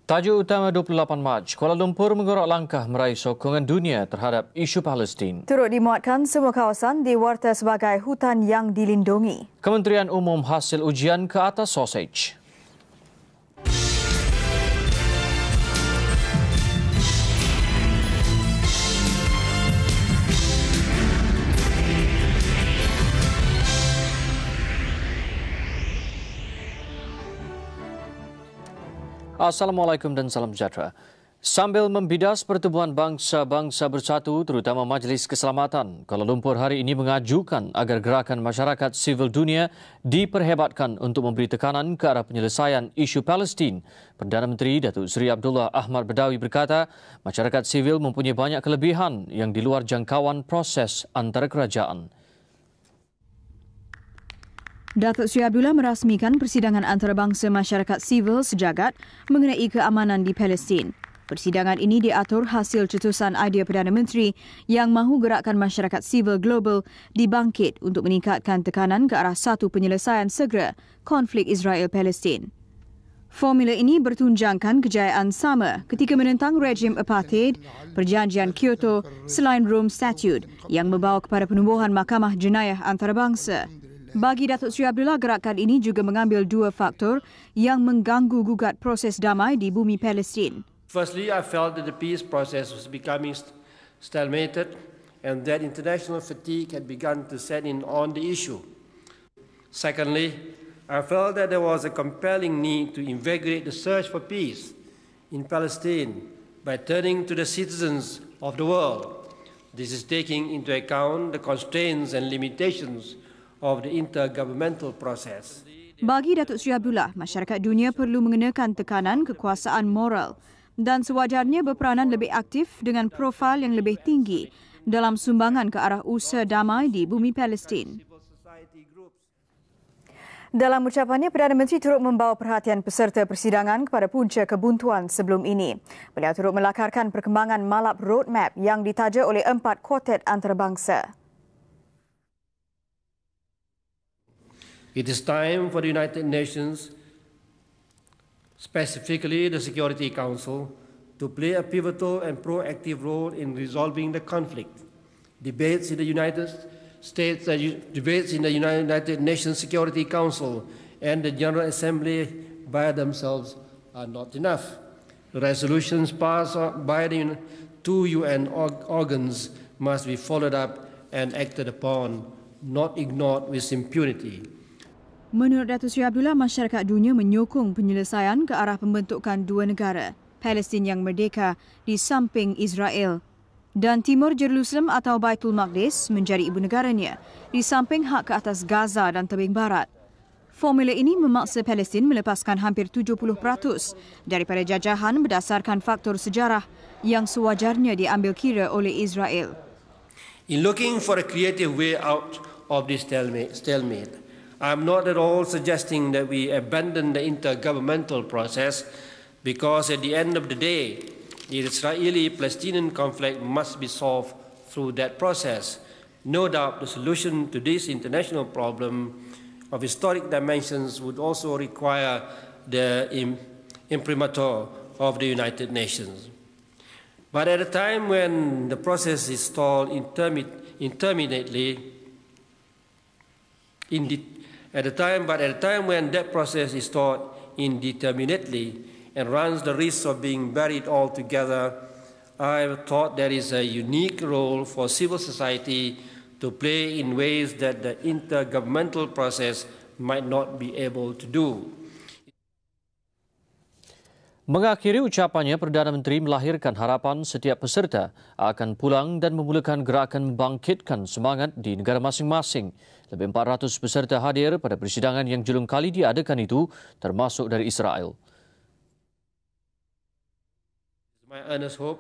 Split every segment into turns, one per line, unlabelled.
Tajuk utama 28 Mac, Kuala Lumpur menggerak langkah meraih sokongan dunia terhadap isu Palestin.
Turut dimuatkan semua kawasan diwarta sebagai hutan yang dilindungi.
Kementerian Umum hasil ujian ke atas sausage. Assalamualaikum dan salam sejahtera. Sambil membidas pertemuan bangsa-bangsa bersatu terutama Majlis Keselamatan, Kuala Lumpur hari ini mengajukan agar gerakan masyarakat sivil dunia diperhebatkan untuk memberi tekanan ke arah penyelesaian isu Palestin. Perdana Menteri Datuk Seri Abdullah Ahmad Badawi berkata, masyarakat sivil mempunyai banyak kelebihan yang di luar jangkauan proses antara kerajaan.
Datuk Seri Abdullah merasmikan persidangan antarabangsa masyarakat sivil sejagat mengenai keamanan di Palestin. Persidangan ini diatur hasil cetusan idea Perdana Menteri yang mahu gerakan masyarakat sivil global dibangkit untuk meningkatkan tekanan ke arah satu penyelesaian segera konflik Israel-Palestin. Formula ini bertunjangkan kejayaan sama ketika menentang rejim apartheid, Perjanjian Kyoto selain Rome Statute yang membawa kepada penubuhan Mahkamah Jenayah Antarabangsa. Bagi Datuk Seri Abdullah, gerakan ini juga mengambil dua faktor yang mengganggu gugat proses damai di bumi Palestin.
Firstly, I felt that the peace process was becoming stalemated and that international fatigue had begun to set in on the issue. Secondly, I felt that there was a compelling need to invigorate the search for peace in Palestine by turning to the citizens of the world. This is taking into account the constraints and limitations of the intergovernmental process.
Bagi Datuk Seri Abdullah, masyarakat dunia perlu mengenakan tekanan kekuasaan moral dan sewajarnya berperanan lebih aktif dengan profil yang lebih tinggi dalam sumbangan ke arah usaha damai di bumi Palestin. Dalam ucapannya, Perdana Menteri turut membawa perhatian peserta persidangan kepada punca kebuntuan sebelum ini. Beliau turut melakarkan perkembangan Malap Roadmap yang ditaja oleh 4 kuartet antarabangsa.
It is time for the United Nations, specifically the Security Council, to play a pivotal and proactive role in resolving the conflict. Debates in the United States, debates in the United Nations Security Council and the General Assembly by themselves are not enough. The resolutions passed by the two UN organs must be followed up and acted upon, not ignored with impunity.
Menurut Datuk Seri Abdullah, masyarakat dunia menyokong penyelesaian ke arah pembentukan dua negara, Palestin yang merdeka di samping Israel dan Timur Jerusalem atau Baitul Maqdis menjadi ibu negaranya di samping hak ke atas Gaza dan Tebing Barat. Formula ini memaksa Palestin melepaskan hampir 70% daripada jajahan berdasarkan faktor sejarah yang sewajarnya diambil kira oleh Israel.
In looking for a creative way out of this stalemate, I'm not at all suggesting that we abandon the intergovernmental process because at the end of the day, the Israeli-Palestinian conflict must be solved through that process. No doubt the solution to this international problem of historic dimensions would also require the imprimatur of the United Nations. But at a time when the process is stalled interminably, at a time when that process is stalled indeterminately and runs the risk of being buried altogether, I thought there is a unique role for civil society to play in ways that the intergovernmental process might not be able to do.
Mengakhiri ucapannya, Perdana Menteri melahirkan harapan setiap peserta akan pulang dan memulakan gerakan membangkitkan semangat di negara masing-masing. Lebih 400 peserta hadir pada persidangan yang julung kali diadakan itu, termasuk dari Israel.
My earnest hope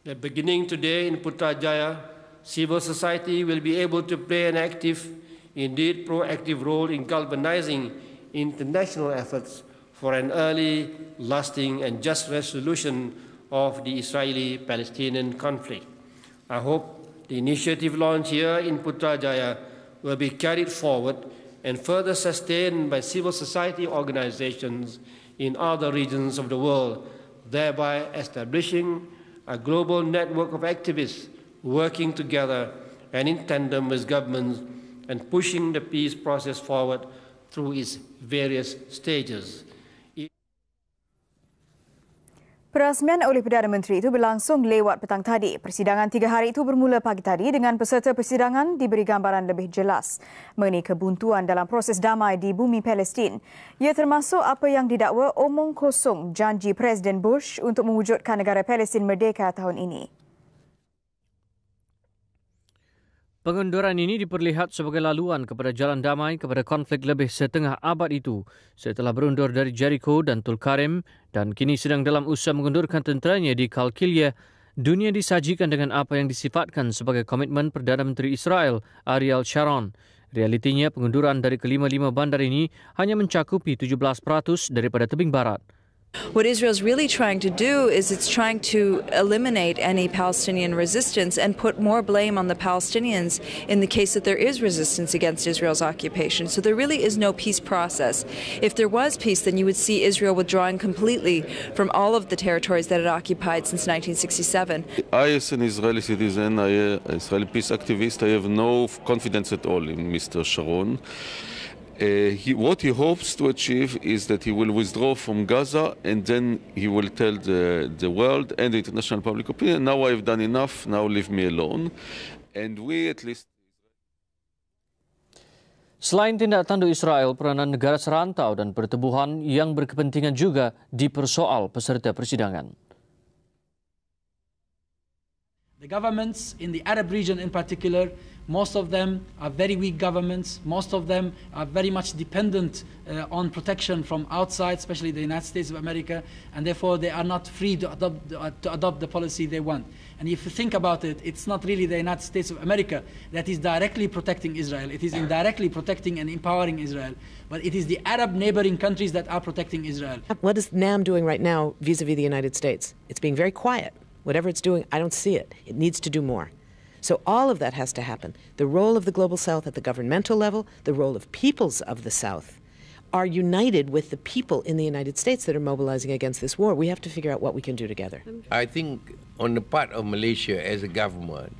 that beginning today in Putrajaya, civil society will be able to play an active, indeed proactive role in galvanizing international efforts for an early, lasting and just resolution of the Israeli-Palestinian conflict. I hope the initiative launched here in Putrajaya will be carried forward and further sustained by civil society organizations in other regions of the world, thereby establishing a global network of activists working together and in tandem with governments and pushing the peace process forward through its various stages.
Perasmian oleh Perdana Menteri itu berlangsung lewat petang tadi. Persidangan 3 hari itu bermula pagi tadi dengan peserta persidangan diberi gambaran lebih jelas mengenai kebuntuan dalam proses damai di bumi Palestin. Ia termasuk apa yang didakwa omong kosong janji Presiden Bush untuk mewujudkan negara Palestin merdeka tahun ini.
Pengunduran ini diperlihat sebagai laluan kepada jalan damai kepada konflik lebih setengah abad itu setelah berundur dari Jericho dan Tulkarem dan kini sedang dalam usaha mengundurkan tenteranya di Kalkilia. Dunia disajikan dengan apa yang disifatkan sebagai komitmen Perdana Menteri Israel Ariel Sharon. Realitinya pengunduran dari kelima-lima bandar ini hanya mencakupi 17% daripada tebing barat.
What Israel's really trying to do is it's trying to eliminate any Palestinian resistance and put more blame on the Palestinians in the case that there is resistance against Israel's occupation. So there really is no peace process. If there was peace, then you would see Israel withdrawing completely from all of the territories that it occupied since 1967.
I, as an Israeli citizen, an Israeli peace activist, I have no confidence at all in Mr. Sharon. What he hopes to achieve is that he will withdraw from Gaza and then he will tell the world and the international public opinion, now I've done enough, now leave me alone. And we at least...
Selain tindak tanduk Israel, peranan negara serantau dan pertubuhan yang berkepentingan juga dipersoal peserta persidangan.
The governments in the Arab region in particular, most of them are very weak governments. Most of them are very much dependent on protection from outside, especially the United States of America, and therefore they are not free to adopt the policy they want. And if you think about it, it's not really the United States of America that is directly protecting Israel. It is indirectly protecting and empowering Israel. But it is the Arab neighboring countries that are protecting Israel.
What is NAM doing right now vis-a-vis the United States? It's being very quiet. Whatever it's doing, I don't see it. It needs to do more. So all of that has to happen. The role of the Global South at the governmental level, the role of peoples of the South are united with the people in the United States that are mobilizing against this war. We have to figure out what we can do together.
I think on the part of Malaysia as a government,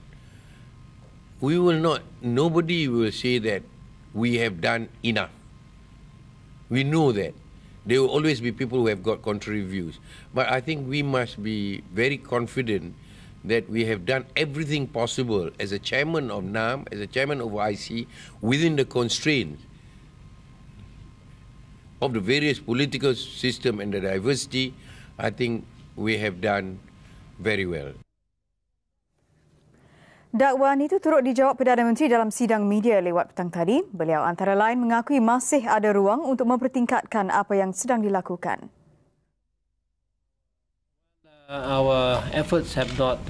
nobody will say that we have done enough. We know that. There will always be people who have got contrary views. But I think we must be very confident that we have done everything possible as a chairman of NAM, as a chairman of IC, within the constraints of the various political system and the diversity. I think we have done very well.
Dakwaan itu turut dijawab Perdana Menteri dalam sidang media lewat petang tadi. Beliau antara lain mengakui masih ada ruang untuk mempertingkatkan apa yang sedang dilakukan.
Our efforts have not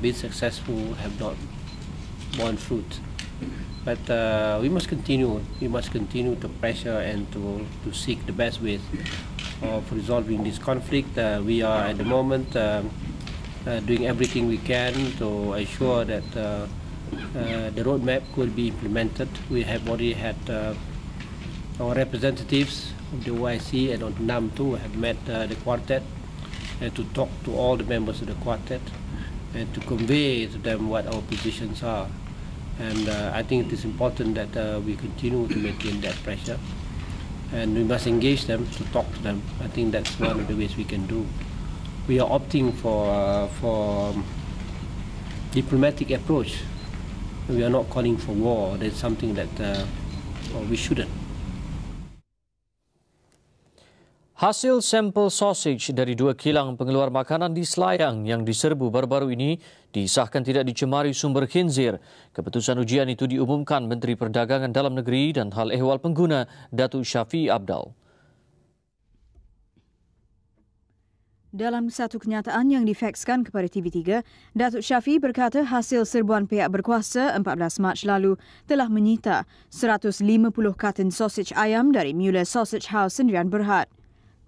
been successful, have not borne fruit. But we must continue. We must continue to pressure and to seek the best ways of resolving this conflict. We are at the moment doing everything we can to ensure that the roadmap could be implemented. We have already had our representatives of the OIC and of NAM too have met the quartet and to talk to all the members of the quartet and to convey to them what our positions are. And I think it is important that we continue to maintain that pressure and we must engage them to talk to them. I think that's one of the ways we can do. We are opting for diplomatic approach. We are not calling for war. That's something that we shouldn't.
Hasil sampel sausage dari 2 kilang pengeluar makanan di Selayang yang diserbu baru-baru ini disahkan tidak dicemari sumber khinzir. Keputusan ujian itu diumumkan Menteri Perdagangan Dalam Negeri dan Hal Ehwal Pengguna Datuk Syafiee Apdal.
Dalam satu kenyataan yang difakskan kepada TV3, Datuk Syafiee berkata hasil serbuan pihak berkuasa 14 Mac lalu telah menyita 150 karton sausage ayam dari Mueller Sausage House Sendirian Berhad.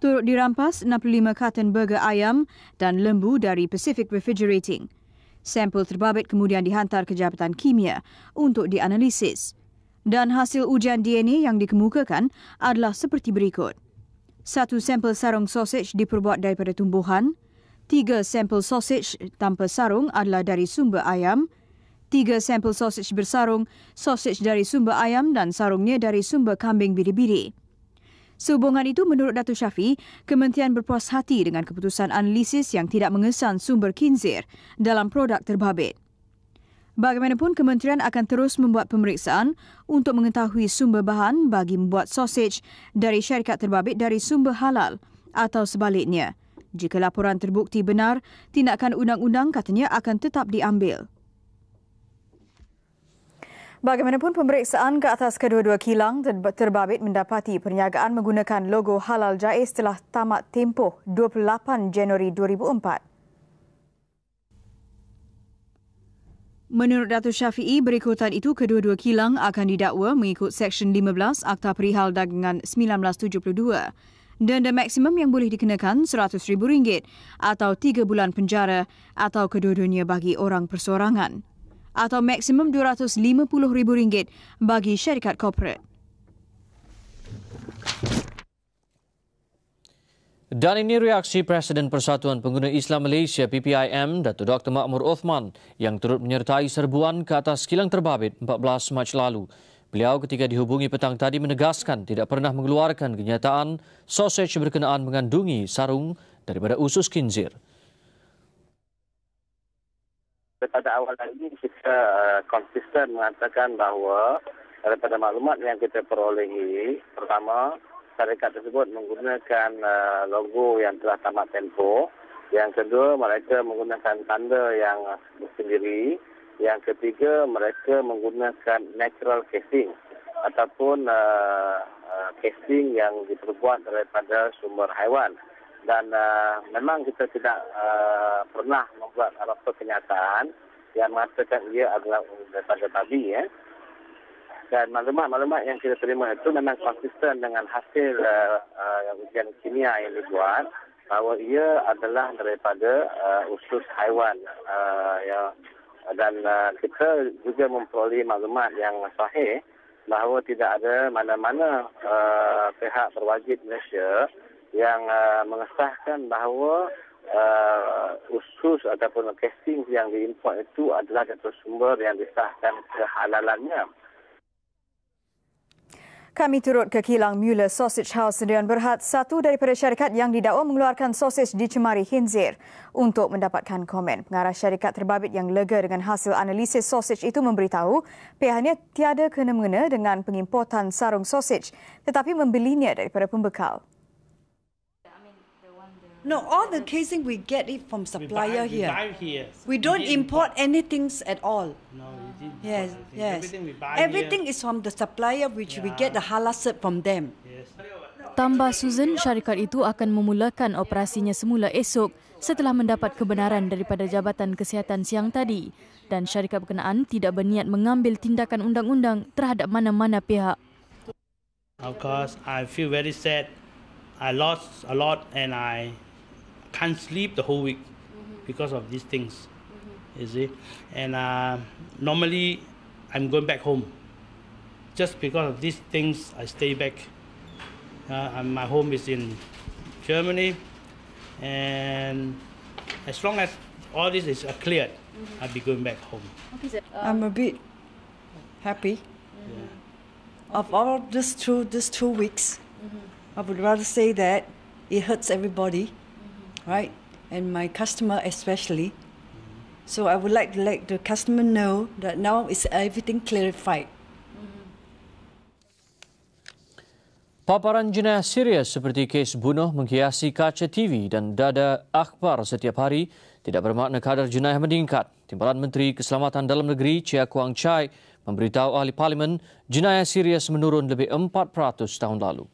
Turut dirampas 65 karton burger ayam dan lembu dari Pacific Refrigerating. Sampel terbabit kemudian dihantar ke Jabatan Kimia untuk dianalisis. Dan hasil ujian DNA yang dikemukakan adalah seperti berikut. 1 sampel sarung sausage diperbuat daripada tumbuhan, 3 sampel sausage tanpa sarung adalah dari sumber ayam, 3 sampel sausage bersarung, sausage dari sumber ayam dan sarungnya dari sumber kambing biri-biri. Sehubungan itu, menurut Datuk Syafi, Kementerian berpuas hati dengan keputusan analisis yang tidak mengesan sumber khinzir dalam produk terbabit. Bagaimanapun, Kementerian akan terus membuat pemeriksaan untuk mengetahui sumber bahan bagi membuat sausage dari syarikat terbabit dari sumber halal atau sebaliknya. Jika laporan terbukti benar, tindakan undang-undang katanya akan tetap diambil. Bagaimanapun, pemeriksaan ke atas kedua-dua kilang terbabit mendapati perniagaan menggunakan logo Halal Jaiz telah tamat tempoh 28 Januari 2004. Menurut Datuk Syafiee, berikutan itu kedua-dua kilang akan didakwa mengikut Seksyen 15 Akta Perihal Dagangan 1972. Denda maksimum yang boleh dikenakan RM100,000 atau 3 bulan penjara atau kedua-duanya bagi orang perseorangan, atau maksimum RM250,000 bagi syarikat korporat.
Dan ini reaksi Presiden Persatuan Pengguna Islam Malaysia PPIM, Datuk Dr. Makmur Othman yang turut menyertai serbuan ke atas kilang terbabit 14 Mac lalu. Beliau ketika dihubungi petang tadi menegaskan tidak pernah mengeluarkan kenyataan sausage berkenaan mengandungi sarung daripada usus khinzir.
Pada awal ini kita konsisten mengatakan bahawa daripada maklumat yang kita perolehi, pertama, syarikat tersebut menggunakan logo yang telah tamat tempoh. Yang kedua, mereka menggunakan tanda yang sendiri. Yang ketiga, mereka menggunakan natural casing ataupun casing yang diperbuat daripada sumber haiwan. Dan memang kita tidak pernah membuat apa-apa kenyataan yang mengatakan ia adalah daripada babi. Dan maklumat-maklumat yang kita terima itu memang konsisten dengan hasil ujian kimia yang dibuat bahawa ia adalah daripada usus haiwan. Dan kita juga memperoleh maklumat yang sahih bahawa tidak ada mana-mana pihak berwajib Malaysia yang mengesahkan bahawa usus ataupun casing yang diimport itu adalah dari sumber yang disahkan kehalalannya.
Kami turut ke kilang Mueller Sausage House Sdn Berhad, satu daripada syarikat yang didakwa mengeluarkan sausage dicemari khinzir, untuk mendapatkan komen. Pengarah syarikat terbabit yang lega dengan hasil analisis sausage itu memberitahu pihaknya tiada kena-mengena dengan pengimportan sarung sausage tetapi membelinya daripada pembekal.
No, all the casing we get it from supplier
we buy here.
We don't import anything at all.
No, we didn't.
Yes, yes.
Everything we buy
Everything is from the supplier, which we get the halal cert from them.
Yes.
Tambah Susan, syarikat itu akan memulakan operasinya semula esok setelah mendapat kebenaran daripada Jabatan Kesihatan siang tadi, dan syarikat berkenaan tidak berniat mengambil tindakan undang-undang terhadap mana-mana pihak.
Of course, I feel very sad. I lost a lot and I can't sleep the whole week because of these things, you see. And normally I'm going back home. Just because of these things, I stay back. My home is in Germany, and as long as all this is cleared, I'll be going back home.
I'm a bit happy. Of all these 2 weeks, I would rather say that it hurts everybody. Right, and my customer especially. So I would like to let the customer know that now is everything clarified.
Paparan jenayah serius seperti kes bunuh menghiasi kaca TV dan dada akhbar setiap hari tidak bermakna kadar jenayah meningkat. Timbalan Menteri Keselamatan Dalam Negeri Chia Kuang Chai memberitahu ahli parlimen jenayah serius menurun lebih 4% tahun lalu.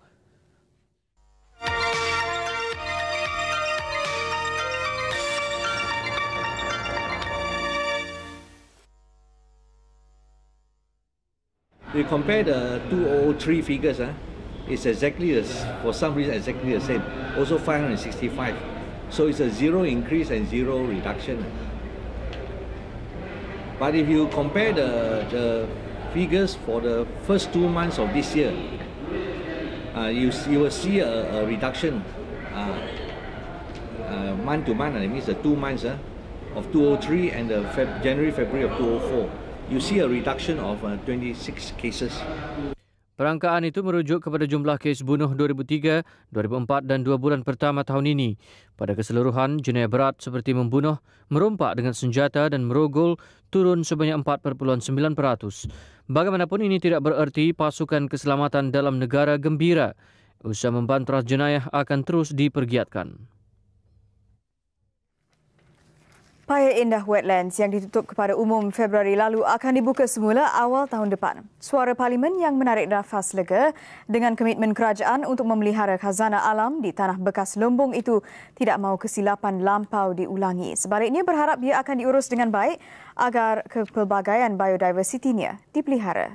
We compare the 2003 figures, it's exactly for some reason exactly the same. Also 565. So it's a 0 increase and 0 reduction. But if you compare the figures for the first 2 months of this year, you will see a reduction month to month. It means the 2 months of 2003 and the January, February of 2004. You see a reduction of 26 cases.
Perangkaan itu merujuk kepada jumlah kes bunuh 2003, 2004 dan 2 bulan pertama tahun ini. Pada keseluruhan, jenayah berat seperti membunuh, merompak dengan senjata dan merogol turun sebanyak 4.9%. Bagaimanapun ini tidak bererti pasukan keselamatan dalam negara gembira. Usaha membantras jenayah akan terus dipergiatkan.
Paya Indah Wetlands yang ditutup kepada umum Februari lalu akan dibuka semula awal tahun depan. Suara Parlimen yang menarik nafas lega dengan komitmen kerajaan untuk memelihara khazanah alam di tanah bekas Lombong itu tidak mahu kesilapan lampau diulangi. Sebaliknya berharap ia akan diurus dengan baik agar kepelbagaian biodiversitinya dipelihara.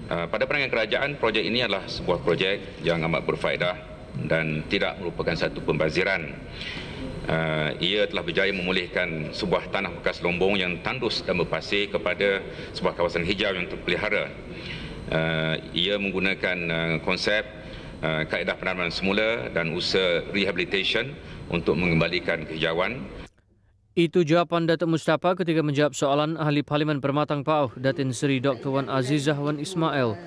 Pada pandangan kerajaan, projek ini adalah sebuah projek yang amat berfaedah dan tidak merupakan satu pembaziran. Ia telah berjaya memulihkan sebuah tanah bekas Lombong yang tandus dan berpasir kepada sebuah kawasan hijau yang terpelihara. Ia menggunakan konsep kaedah penanaman semula dan usaha rehabilitation untuk mengembalikan kehijauan.
Itu jawapan Datuk Mustafa ketika menjawab soalan Ahli Parlimen Permatang Pauh, Datin Seri Dr. Wan Azizah Wan Ismail.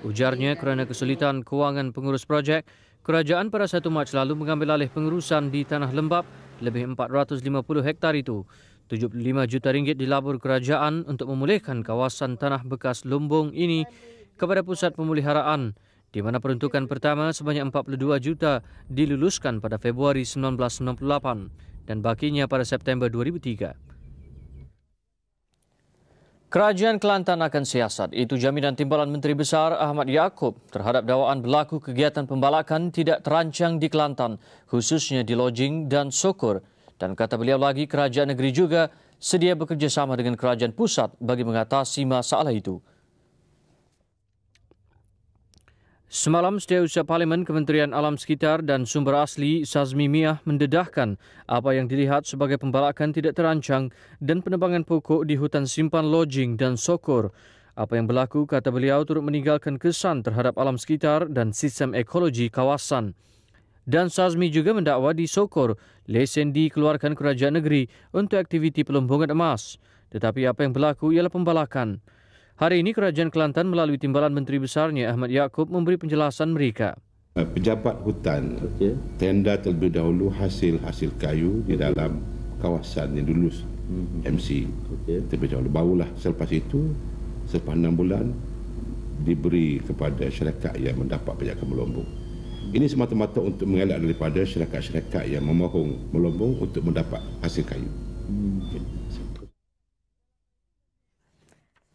Ujarnya kerana kesulitan kewangan pengurus projek, kerajaan pada 1 Mac lalu mengambil alih pengurusan di Tanah Lembap lebih 450 hektar itu. 75 juta ringgit dilabur kerajaan untuk memulihkan kawasan tanah bekas Lombong ini kepada pusat pemeliharaan, di mana peruntukan pertama sebanyak 42 juta diluluskan pada Februari 1998 dan bakinya pada September 2003. Kerajaan Kelantan akan siasat. Itu jaminan Timbalan Menteri Besar Ahmad Yaakob terhadap dakwaan berlaku kegiatan pembalakan tidak terancang di Kelantan, khususnya di Lojing dan Sokor. Dan kata beliau lagi, kerajaan negeri juga sedia bekerjasama dengan kerajaan pusat bagi mengatasi masalah itu. Semalam, Setiausaha Parlimen Kementerian Alam Sekitar dan Sumber Asli Sazmi Miah mendedahkan apa yang dilihat sebagai pembalakan tidak terancang dan penebangan pokok di hutan simpan Lojing dan Sokor. Apa yang berlaku, kata beliau, turut meninggalkan kesan terhadap alam sekitar dan sistem ekologi kawasan. Dan Sazmi juga mendakwa di Sokor, lesen dikeluarkan kerajaan negeri untuk aktiviti pelombongan emas. Tetapi apa yang berlaku ialah pembalakan. Hari ini Kerajaan Kelantan melalui Timbalan Menteri Besarnya Ahmad Yaakob memberi penjelasan mereka.
Pejabat hutan tenda terlebih dahulu hasil kayu di dalam kawasan yang dilulus MC terlebih dahulu. Barulah selepas itu, selepas 6 bulan diberi kepada syarikat yang mendapat pajakan melombong. Ini semata-mata untuk mengelak daripada syarikat-syarikat yang memohong melombong untuk mendapat hasil kayu.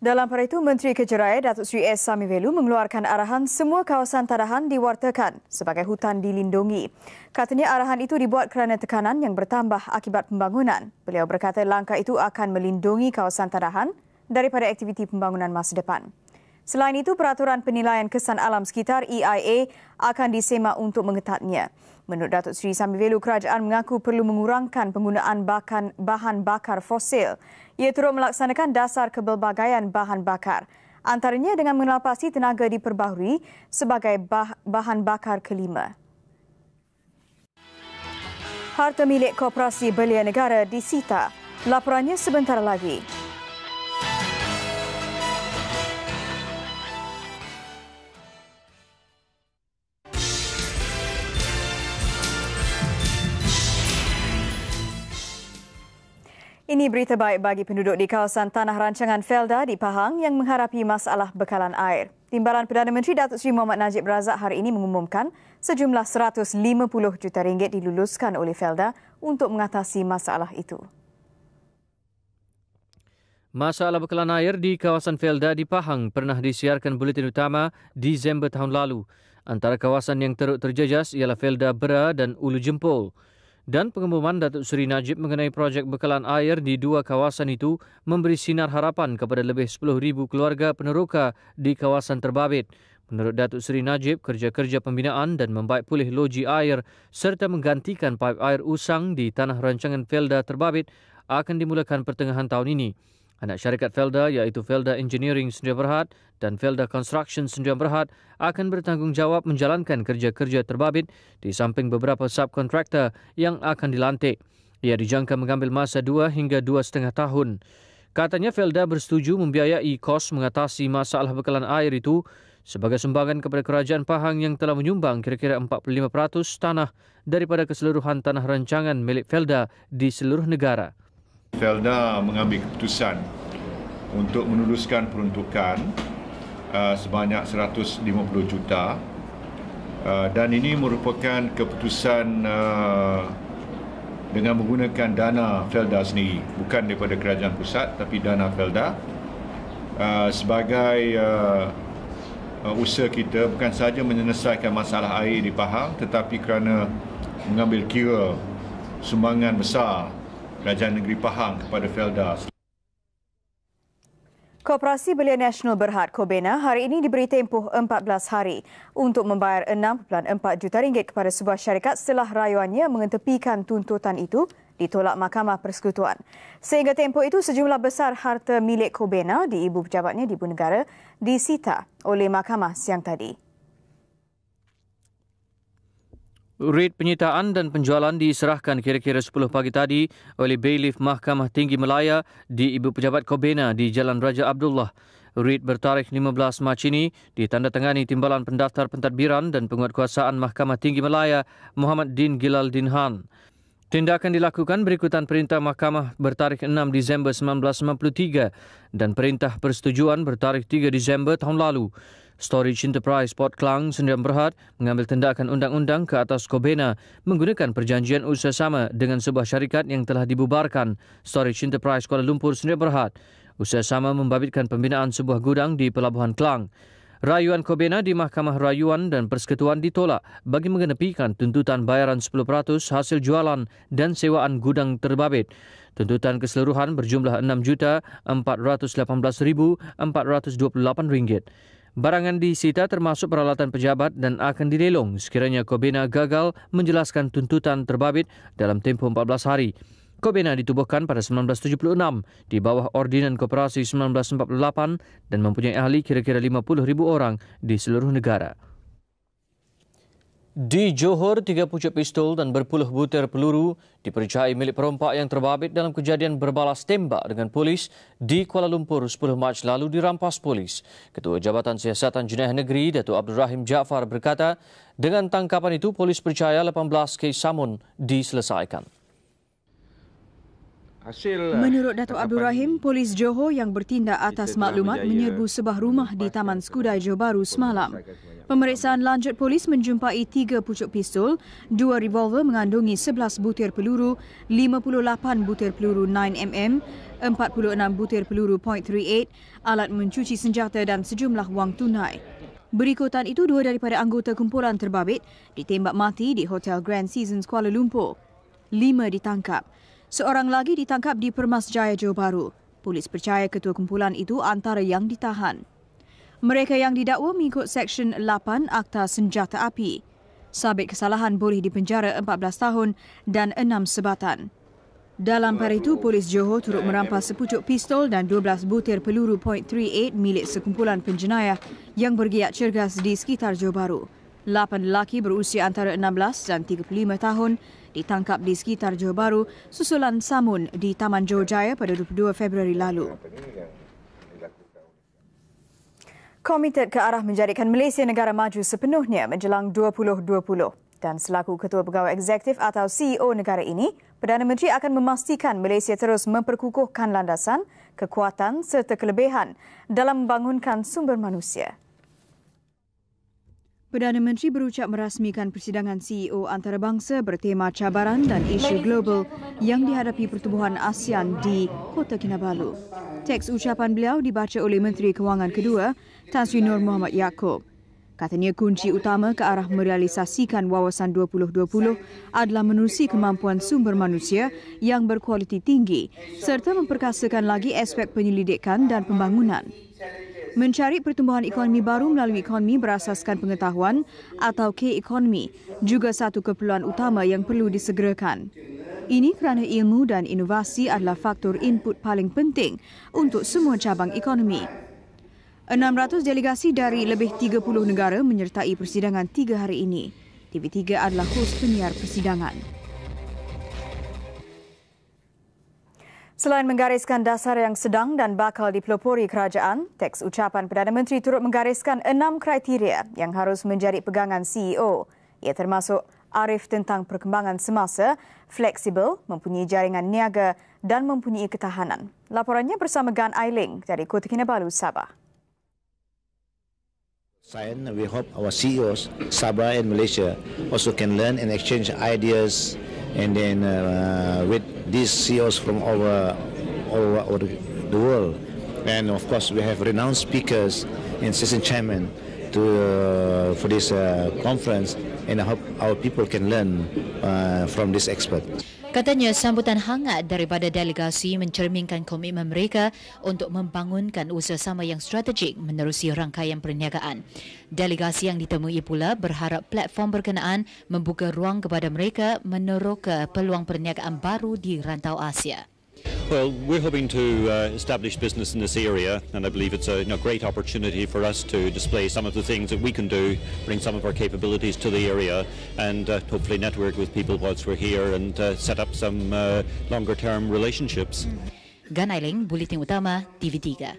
Dalam pada itu, Menteri Kejeraya Datuk Seri S. Samivelu mengeluarkan arahan semua kawasan tadahan diwartakan sebagai hutan dilindungi. Katanya arahan itu dibuat kerana tekanan yang bertambah akibat pembangunan. Beliau berkata langkah itu akan melindungi kawasan tadahan daripada aktiviti pembangunan masa depan. Selain itu, peraturan penilaian kesan alam sekitar EIA akan disemak untuk mengetatnya. Menurut Datuk Seri Samivelu, kerajaan mengaku perlu mengurangkan penggunaan bahan bakar fosil. Ia turut melaksanakan dasar kepelbagaian bahan bakar, antaranya dengan mengelapasi tenaga diperbaharui sebagai bahan bakar kelima. Harta milik Koperasi Belia Negara disita. Laporannya sebentar lagi. Ini berita baik bagi penduduk di kawasan tanah rancangan Felda di Pahang yang menghadapi masalah bekalan air. Timbalan Perdana Menteri Datuk Seri Muhammad Najib Razak hari ini mengumumkan sejumlah 150 juta ringgit diluluskan oleh Felda untuk mengatasi masalah itu.
Masalah bekalan air di kawasan Felda di Pahang pernah disiarkan buletin utama Disember tahun lalu. Antara kawasan yang teruk terjejas ialah Felda Bera dan Ulu Jempol. Dan pengumuman Datuk Seri Najib mengenai projek bekalan air di 2 kawasan itu memberi sinar harapan kepada lebih 10,000 keluarga peneroka di kawasan terbabit. Menurut Datuk Seri Najib, kerja-kerja pembinaan dan membaik pulih loji air serta menggantikan paip air usang di tanah rancangan Felda terbabit akan dimulakan pertengahan tahun ini. Anak syarikat Felda iaitu Felda Engineering Sdn Bhd dan Felda Construction Sdn Bhd akan bertanggungjawab menjalankan kerja-kerja terbabit di samping beberapa subkontraktor yang akan dilantik. Ia dijangka mengambil masa 2 hingga 2,5 tahun. Katanya Felda bersetuju membiayai kos mengatasi masalah bekalan air itu sebagai sumbangan kepada Kerajaan Pahang yang telah menyumbang kira-kira 45% tanah daripada keseluruhan tanah rancangan milik Felda di seluruh negara.
Felda mengambil keputusan untuk meneruskan peruntukan sebanyak 150 juta dan ini merupakan keputusan dengan menggunakan dana Felda sendiri, bukan daripada kerajaan pusat tapi dana Felda sebagai usaha kita bukan sahaja menyelesaikan masalah air di Pahang tetapi kerana mengambil kira sumbangan besar Kerajaan Negeri Pahang kepada Felda.
Koperasi Belia Nasional Berhad Kobena hari ini diberi tempoh 14 hari untuk membayar 6.4 juta ringgit kepada sebuah syarikat setelah rayuannya mengetepikan tuntutan itu ditolak Mahkamah Persekutuan. Sehingga tempoh itu sejumlah besar harta milik Kobena di ibu pejabatnya di Ibu Negara disita oleh Mahkamah siang tadi.
Red penyitaan dan penjualan diserahkan kira-kira 10 pagi tadi oleh Bailiff Mahkamah Tinggi Melaya di Ibu Pejabat Kobena di Jalan Raja Abdullah. Red bertarikh 15 Mac ini ditandatangani Timbalan Pendaftar Pentadbiran dan Penguatkuasaan Mahkamah Tinggi Melaya Muhammad Din Gilal Dinhan. Tindakan dilakukan berikutan perintah Mahkamah bertarikh 6 Disember 1993 dan perintah persetujuan bertarikh 3 Disember tahun lalu. Storage Enterprise Port Klang Sdn Bhd mengambil tindakan undang-undang ke atas Kobena menggunakan perjanjian usaha sama dengan sebuah syarikat yang telah dibubarkan, Storage Enterprise Kuala Lumpur Sdn Bhd. Usaha sama membabitkan pembinaan sebuah gudang di Pelabuhan Klang. Rayuan Kobena di Mahkamah Rayuan dan Persekutuan ditolak bagi mengenepikan tuntutan bayaran 10% hasil jualan dan sewaan gudang terbabit. Tuntutan keseluruhan berjumlah RM6,418,428. Barangan disita termasuk peralatan pejabat dan akan dilelong sekiranya Kobena gagal menjelaskan tuntutan terbabit dalam tempoh 14 hari. Kobena ditubuhkan pada 1976 di bawah Ordinan Koperasi 1948 dan mempunyai ahli kira-kira 50,000 orang di seluruh negara. Di Johor, 3 pucuk pistol dan berpuluh butir peluru dipercayai milik perompak yang terbabit dalam kejadian berbalas tembak dengan polis di Kuala Lumpur 10 Mac lalu dirampas polis. Ketua Jabatan Siasatan Jenayah Negeri, Datuk Abdul Rahim Jaafar berkata, dengan tangkapan itu polis percaya 18 kes samun diselesaikan.
Menurut Datuk Abdul Rahim, polis Johor yang bertindak atas maklumat menyerbu sebuah rumah di Taman Skudai Johor Bahru semalam. Pemeriksaan lanjut polis menjumpai 3 pucuk pistol, 2 revolver mengandungi 11 butir peluru, 58 butir peluru 9mm, 46 butir peluru .38, alat mencuci senjata dan sejumlah wang tunai. Berikutan itu, 2 daripada anggota kumpulan terbabit ditembak mati di Hotel Grand Seasons Kuala Lumpur. 5 ditangkap. Seorang lagi ditangkap di Permas Jaya Johor Bahru. Polis percaya ketua kumpulan itu antara yang ditahan. Mereka yang didakwa mengikut Seksyen 8 Akta Senjata Api. Sabit kesalahan boleh dipenjara 14 tahun dan 6 sebatan. Dalam hari itu, polis Johor turut merampas sepucuk pistol dan 12 butir peluru .38 milik sekumpulan penjenayah yang bergiat cergas di sekitar Johor Bahru. 8 lelaki berusia antara 16 dan 35 tahun ditangkap di sekitar Johor Bahru susulan samun di Taman Johor Jaya pada 22 Februari lalu. Komited ke arah menjadikan Malaysia negara maju sepenuhnya menjelang 2020 dan selaku Ketua Pegawai Eksekutif atau CEO negara ini, Perdana Menteri akan memastikan Malaysia terus memperkukuhkan landasan, kekuatan serta kelebihan dalam membangunkan sumber manusia. Perdana Menteri berucap merasmikan persidangan CEO antarabangsa bertema cabaran dan isu global yang dihadapi pertubuhan ASEAN di Kota Kinabalu. Teks ucapan beliau dibaca oleh Menteri Kewangan kedua, Tan Sri Nur Muhammad Yaakob. Katanya kunci utama ke arah merealisasikan wawasan 2020 adalah menerusi kemampuan sumber manusia yang berkualiti tinggi serta memperkasakan lagi aspek penyelidikan dan pembangunan. Mencari pertumbuhan ekonomi baru melalui ekonomi berasaskan pengetahuan atau K-ekonomi juga satu keperluan utama yang perlu disegerakan. Ini kerana ilmu dan inovasi adalah faktor input paling penting untuk semua cabang ekonomi. 600 delegasi dari lebih 30 negara menyertai persidangan 3 hari ini. TV3 adalah hos penyiar persidangan. Selain menggariskan dasar yang sedang dan bakal dipelopori kerajaan, teks ucapan Perdana Menteri turut menggariskan 6 kriteria yang harus menjadi pegangan CEO. Ia termasuk arif tentang perkembangan semasa, fleksibel, mempunyai jaringan niaga dan mempunyai ketahanan. Laporannya bersama Gan Ailing dari Kota Kinabalu, Sabah.
We hope our CEOs, Sabah and Malaysia, also can learn and exchange ideas, and then with these CEOs from all over the world. And of course, we have renowned speakers and session chairmen for this conference, and I hope our people can learn from this expert.
Katanya sambutan hangat daripada delegasi mencerminkan komitmen mereka untuk membangunkan usaha-sama yang strategik menerusi rangkaian perniagaan. Delegasi yang ditemui pula berharap platform berkenaan membuka ruang kepada mereka meneroka peluang perniagaan baru di rantau Asia.
Well, we're hoping to establish business in this area, and I believe it's a great opportunity for us to display some of the things that we can do, bring some of our capabilities to the area, and hopefully network with people whilst we're here and set up some longer-term relationships.
Gan Ailing, Buletin Utama, TV3.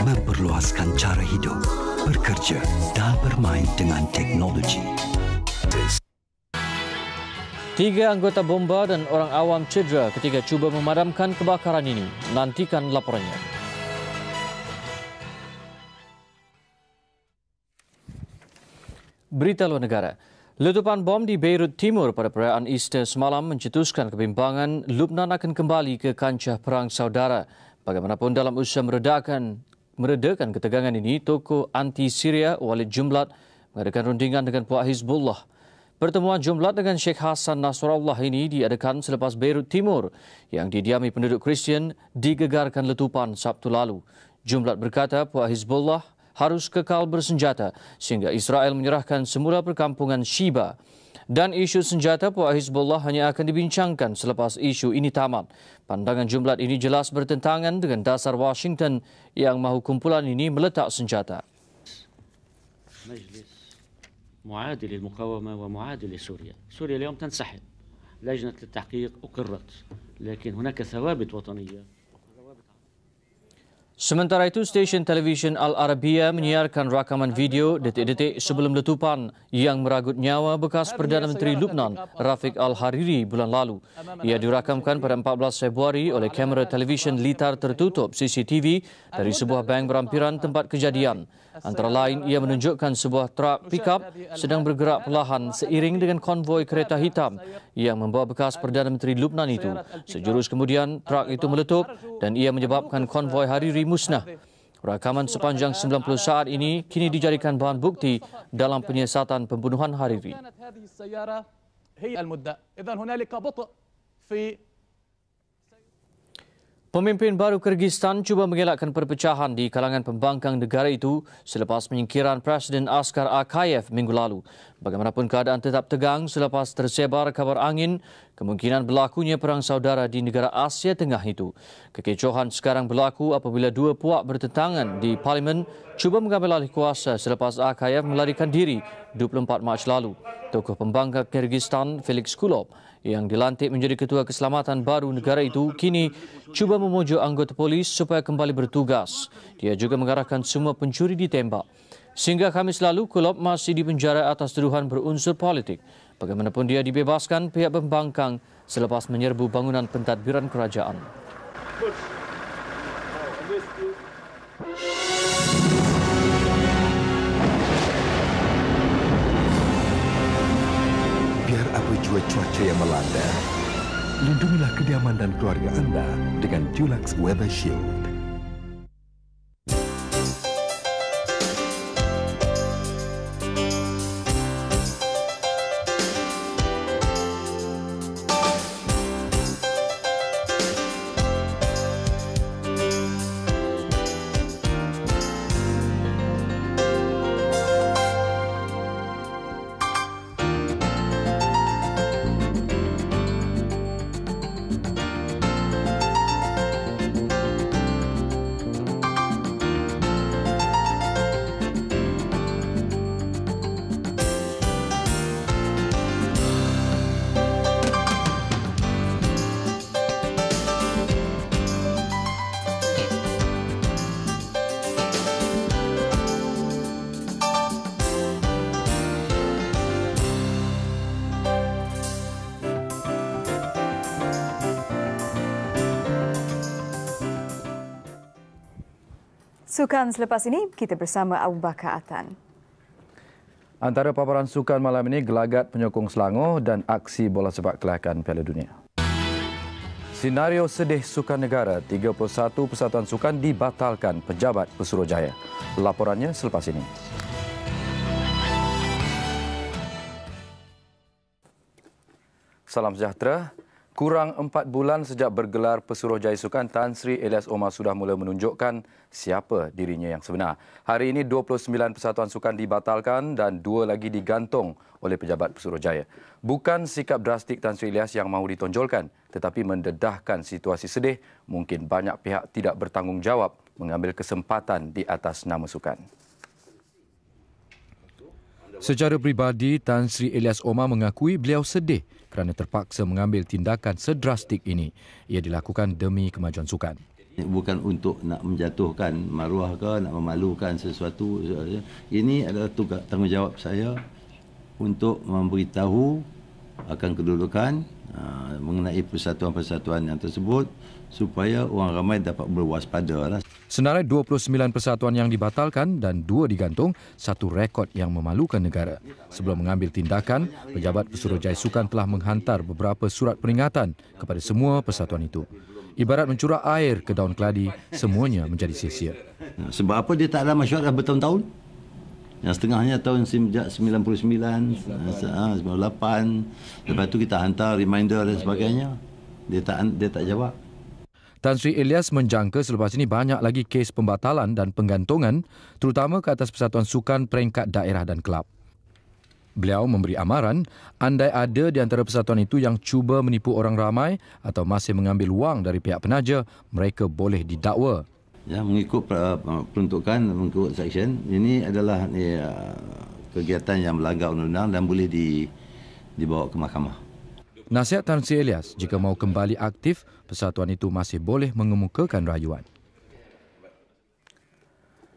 Memperluaskan cara hidup, bekerja dan bermain dengan teknologi.
3 anggota bomba dan orang awam cedera ketika cuba memadamkan kebakaran ini. Nantikan laporannya. Berita luar negara. Letupan bom di Beirut Timur pada perayaan Easter semalam mencetuskan kebimbangan Lubnan akan kembali ke kancah perang saudara. Bagaimanapun dalam usaha meredakan ketegangan ini, tokoh anti-Syria Walid Jumblat mengadakan rundingan dengan puak Hizbullah. Pertemuan Jumblat dengan Sheikh Hassan Nasrallah ini diadakan selepas Beirut Timur yang didiami penduduk Kristian digegarkan letupan Sabtu lalu. Jumblat berkata puak Hizbullah harus kekal bersenjata sehingga Israel menyerahkan semula perkampungan Shiba. Dan isu senjata puak Hizbullah hanya akan dibincangkan selepas isu ini tamat. Pandangan Jumblat ini jelas bertentangan dengan dasar Washington yang mahu kumpulan ini meletak senjata.
مجلس معادي للمقاومة ومعادي لسوريا. سوريا اليوم تنسحب. لجنة التحقيق أقرت. لكن هناك ثوابت وطنية.
Sementara itu, stesen televisyen Al-Arabiya menyiarkan rakaman video detik-detik sebelum letupan yang meragut nyawa bekas Perdana Menteri Lubnan, Rafiq Al-Hariri bulan lalu. Ia dirakamkan pada 14 Februari oleh kamera televisyen litar tertutup CCTV dari sebuah bank berampiran tempat kejadian. Antara lain, ia menunjukkan sebuah truk pickup sedang bergerak perlahan seiring dengan konvoi kereta hitam yang membawa bekas Perdana Menteri Lubnan itu. Sejurus kemudian, truk itu meletup dan ia menyebabkan konvoi Hariri musnah. Rakaman sepanjang 90 saat ini kini dijadikan bahan bukti dalam penyiasatan pembunuhan Hariri. Pemimpin baru Kyrgyzstan cuba mengelakkan perpecahan di kalangan pembangkang negara itu selepas penyingkiran Presiden Askar Akayev minggu lalu. Bagaimanapun keadaan tetap tegang selepas tersebar kabar angin kemungkinan berlakunya perang saudara di negara Asia Tengah itu. Kekecohan sekarang berlaku apabila dua puak bertentangan di parlimen cuba mengambil alih kuasa selepas Akayev melarikan diri 24 Mac lalu. Tokoh pembangkang Kyrgyzstan Felix Kulov yang dilantik menjadi ketua keselamatan baru negara itu kini cuba memujuk anggota polis supaya kembali bertugas. Dia juga mengarahkan semua pencuri ditembak. Sehingga Khamis lalu, Kulov masih dipenjara atas tuduhan berunsur politik. Bagaimanapun dia dibebaskan pihak pembangkang selepas menyerbu bangunan pentadbiran kerajaan.
Biar apa jua cuaca yang melanda, lindungilah kediaman dan keluarga anda dengan Dulux Weather Shield.
Sukan selepas ini, kita bersama Abu Bakar Atan.
Antara paparan sukan malam ini, gelagat penyokong Selangor dan aksi bola sepak kelahikan Piala Dunia. Senario sedih sukan negara, 31 persatuan sukan dibatalkan pejabat Pesuruhjaya. Laporannya selepas ini. Salam sejahtera. Kurang 4 bulan sejak bergelar Pesuruhjaya Sukan, Tan Sri Elias Omar sudah mula menunjukkan siapa dirinya yang sebenar. Hari ini 29 persatuan sukan dibatalkan dan 2 lagi digantung oleh pejabat Pesuruhjaya. Bukan sikap drastik Tan Sri Elias yang mahu ditonjolkan, tetapi mendedahkan situasi sedih. Mungkin banyak pihak tidak bertanggungjawab mengambil kesempatan di atas nama sukan. Secara peribadi, Tan Sri Elias Omar mengakui beliau sedih kerana terpaksa mengambil tindakan sedrastik ini. Ia dilakukan demi kemajuan sukan.
Bukan untuk nak menjatuhkan maruah ke, nak memalukan sesuatu. Ini adalah tanggungjawab saya untuk memberitahu akan kedudukan mengenai persatuan-persatuan yang tersebut supaya orang ramai dapat berwaspada.
Senarai 29 persatuan yang dibatalkan dan 2 digantung, satu rekod yang memalukan negara. Sebelum mengambil tindakan, pejabat Pesuruhjaya Sukan telah menghantar beberapa surat peringatan kepada semua persatuan itu. Ibarat mencurah air ke daun keladi, semuanya menjadi sia-sia.
Sebab apa dia tak ada masyarakat bertahun-tahun? Yang setengahnya tahun sejak 99, 98. Lepas tu kita hantar reminder dan sebagainya. Dia tak jawab.
Tan Sri Elias menjangka selepas ini banyak lagi kes pembatalan dan penggantungan, terutama ke atas persatuan sukan peringkat daerah dan kelab. Beliau memberi amaran, andai ada di antara persatuan itu yang cuba menipu orang ramai atau masih mengambil wang dari pihak penaja, mereka boleh didakwa.
Ya, mengikut peruntukan, mengikut seksyen, ini adalah kegiatan yang melanggar undang-undang dan boleh dibawa ke mahkamah.
Nasihat Tan Sri Elias, jika mahu kembali aktif, persatuan itu masih boleh mengemukakan rayuan.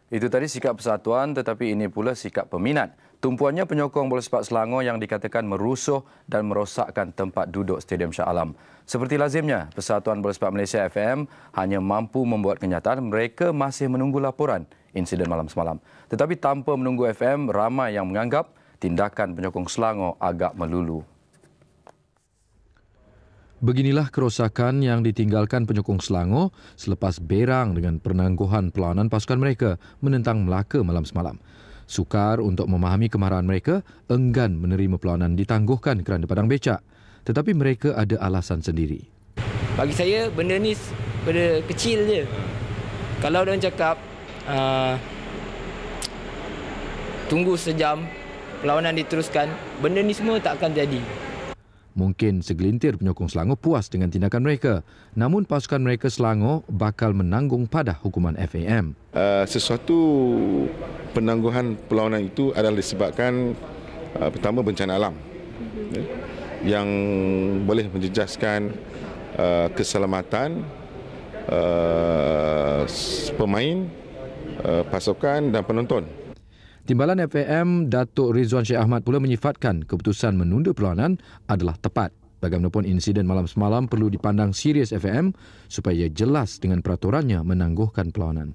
Itu tadi sikap persatuan, tetapi ini pula sikap peminat. Tumpuannya penyokong bola sepak Selangor yang dikatakan merusuh dan merosakkan tempat duduk Stadium Shah Alam. Seperti lazimnya, Persatuan Bola Sepak Malaysia FM hanya mampu membuat kenyataan mereka masih menunggu laporan insiden malam semalam. Tetapi tanpa menunggu FM, ramai yang menganggap tindakan penyokong Selangor agak melulu.
Beginilah kerosakan yang ditinggalkan penyokong Selangor selepas berang dengan penangguhan perlawanan pasukan mereka menentang Melaka malam semalam. Sukar untuk memahami kemarahan mereka, enggan menerima perlawanan ditangguhkan kerana padang becak. Tetapi mereka ada alasan sendiri.
Bagi saya, benda ni benda kecil je. Kalau orang cakap, tunggu sejam, perlawanan diteruskan, benda ni semua tak akan jadi.
Mungkin segelintir penyokong Selangor puas dengan tindakan mereka. Namun pasukan mereka Selangor bakal menanggung padah hukuman FAM.
Sesuatu penangguhan perlawanan itu adalah disebabkan pertama bencana alam yang boleh menjejaskan keselamatan pemain, pasukan dan penonton.
Timbalan FAM Datuk Rizwan Syed Ahmad pula menyifatkan keputusan menunda perlawanan adalah tepat. Bagaimanapun insiden malam semalam perlu dipandang serius FAM supaya jelas dengan peraturannya menangguhkan perlawanan.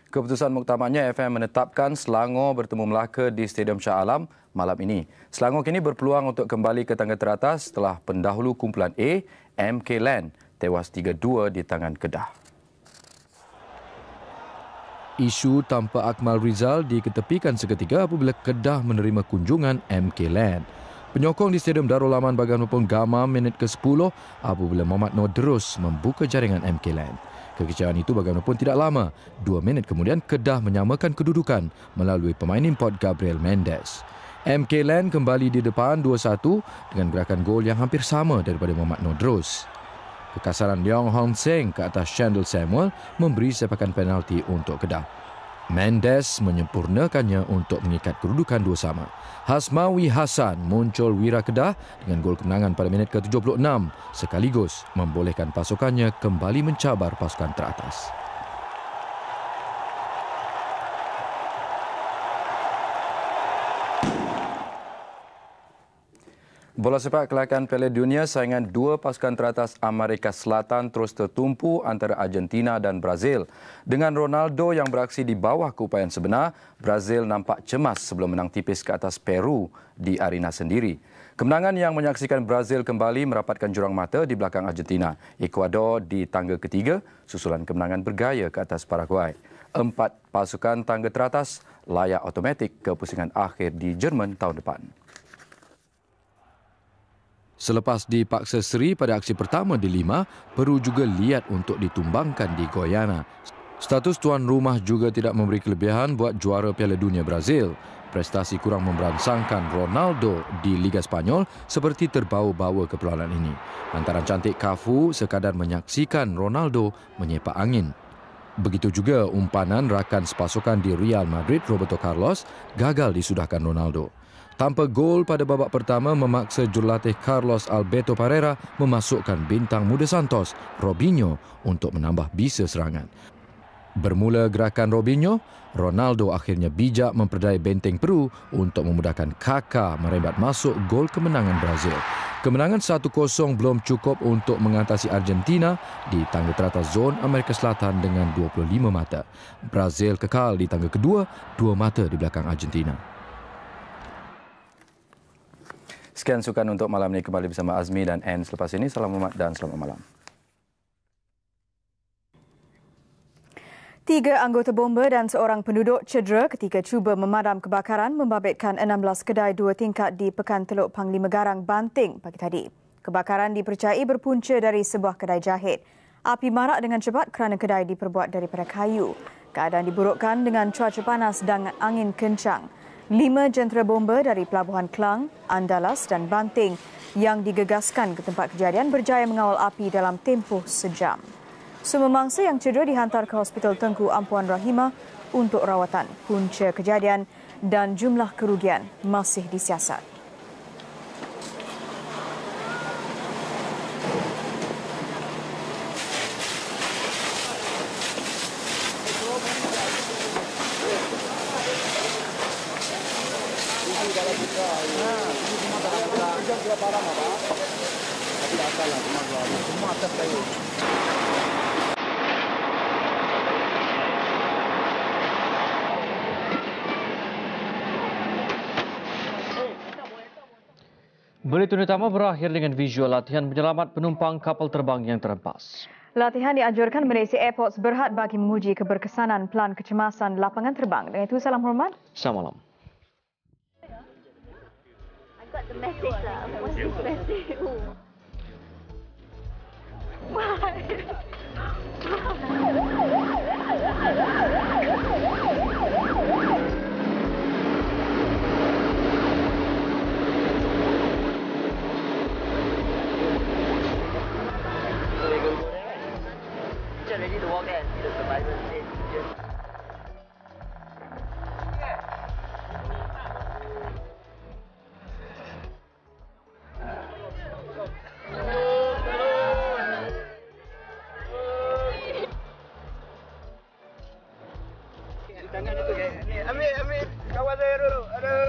Keputusan muktamadnya FM menetapkan Selangor bertemu Melaka di Stadium Shah Alam malam ini. Selangor kini berpeluang untuk kembali ke tangga teratas setelah pendahulu kumpulan A, MK Land, tewas 3-2 di tangan Kedah.
Isu tanpa Akmal Rizal diketepikan seketika apabila Kedah menerima kunjungan MK Land. Penyokong di Stadium Darul Aman bagaimanapun gamam minit ke-10 apabila Mohamed Nordrus membuka jaringan MK Land. Kekecewaan itu bagaimanapun tidak lama. 2 minit kemudian Kedah menyamakan kedudukan melalui pemain import Gabriel Mendes. MK Land kembali di depan 2-1 dengan gerakan gol yang hampir sama daripada Mohamed Nordrus. Kekasaran Leong Hong Seng ke atas Shandel Samuel memberi sepakan penalti untuk Kedah. Mendes menyempurnakannya untuk mengikat kedudukan 2-2. Hasmawi Hassan muncul wira Kedah dengan gol kemenangan pada minit ke-76 sekaligus membolehkan pasukannya kembali mencabar pasukan teratas.
Bola sepak kelakar Piala Dunia, saingan dua pasukan teratas Amerika Selatan terus tertumpu antara Argentina dan Brazil. Dengan Ronaldo yang beraksi di bawah keupayaan sebenar, Brazil nampak cemas sebelum menang tipis ke atas Peru di arena sendiri. Kemenangan yang menyaksikan Brazil kembali merapatkan jurang mata di belakang Argentina. Ecuador di tangga ketiga, susulan kemenangan bergaya ke atas Paraguay. 4 pasukan tangga teratas layak automatik ke pusingan akhir di Jerman tahun depan.
Selepas dipaksa seri pada aksi pertama di 5, Peru juga liat untuk ditumbangkan di Guyana. Status tuan rumah juga tidak memberi kelebihan buat juara Piala Dunia Brazil. Prestasi kurang memberansangkan Ronaldo di Liga Spanyol seperti terbawa-bawa ke perlawanan ini. Lantaran cantik Cafu sekadar menyaksikan Ronaldo menyepak angin. Begitu juga umpanan rakan sepasukan di Real Madrid, Roberto Carlos, gagal disudahkan Ronaldo. Tanpa gol pada babak pertama memaksa jurulatih Carlos Alberto Parreira memasukkan bintang muda Santos, Robinho, untuk menambah bisa serangan. Bermula gerakan Robinho, Ronaldo akhirnya bijak memperdaya benteng Peru untuk memudahkan Kaká merembat masuk gol kemenangan Brazil. Kemenangan 1-0 belum cukup untuk mengatasi Argentina di tangga teratas zon Amerika Selatan dengan 25 mata. Brazil kekal di tangga kedua, 2 mata di belakang Argentina.
Sekian sukan untuk malam ini, kembali bersama Azmi dan Ann selepas ini. Salam hormat dan selamat malam.
3 anggota bomba dan seorang penduduk cedera ketika cuba memadam kebakaran membabitkan 16 kedai 2 tingkat di Pekan Teluk Panglima Garang, Banting pagi tadi. Kebakaran dipercayai berpunca dari sebuah kedai jahit. Api marak dengan cepat kerana kedai diperbuat daripada kayu. Keadaan diburukkan dengan cuaca panas dan angin kencang. 5 jentera bomba dari Pelabuhan Klang, Andalas dan Banting yang digegaskan ke tempat kejadian berjaya mengawal api dalam tempoh sejam. Semua mangsa yang cedera dihantar ke Hospital Tengku Ampuan Rahimah untuk rawatan. Punca kejadian dan jumlah kerugian masih disiasat.
Ini kalau kita, ini semua tak ada. Hujan sudah parah, Pak. Tapi asal lah, semua atas kayu.
Berita utama berakhir dengan visual latihan penyelamat penumpang kapal terbang yang terhempas.
Latihan dianjurkan Malaysia Airports Berhad bagi menguji keberkesanan plan kecemasan lapangan terbang. Dengan itu, salam hormat.
Selamat malam.
I got the message lah. What's this message?
Ready to walk there and see the survivors.
Tangan itu kayak ni. Ambil kawan saya dulu. Aduh.